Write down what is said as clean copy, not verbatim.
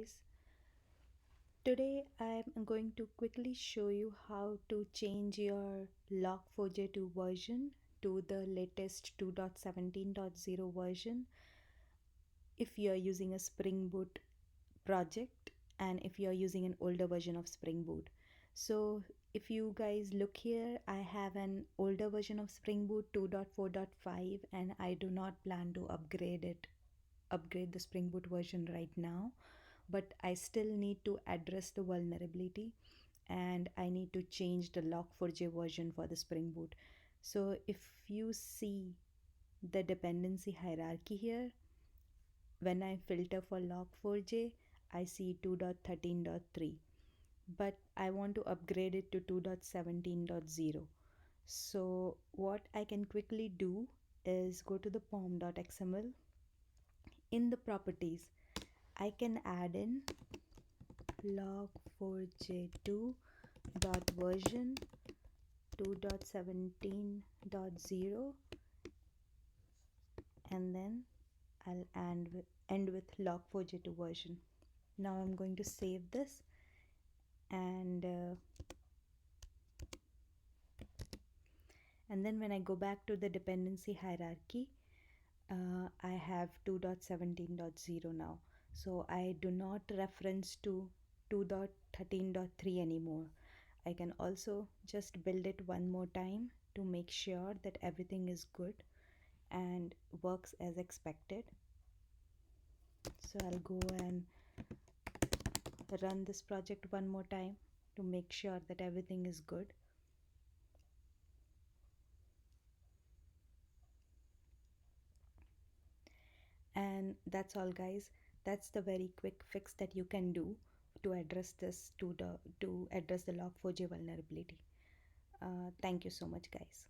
guys. Today I'm going to quickly show you how to change your Log4j version to the latest 2.17.0 version if you're using a Springboot project and if you're using an older version of Springboot. So if you guys look here, I have an older version of Springboot 2.4.5 and I do not plan to upgrade the Springboot version right now, but I still need to address the vulnerability and I need to change the Log4j version for the Springboot. So if you see the dependency hierarchy here, when I filter for Log4j, I see 2.13.3, but I want to upgrade it to 2.17.0. So what I can quickly do is go to the pom.xml. In the properties, I can add in log4j2 dot version 2.17.0 and then I'll end with log4j2 version. Now I'm going to save this and then when I go back to the dependency hierarchy, I have 2.17.0 now. So I do not reference to 2.13.3 anymore. I can also just build it one more time to make sure that everything is good and works as expected. So I'll go and run this project one more time to make sure that everything is good. And that's all, guys. That's the very quick fix that you can do to address this to address the log4j vulnerability. Thank you so much, guys.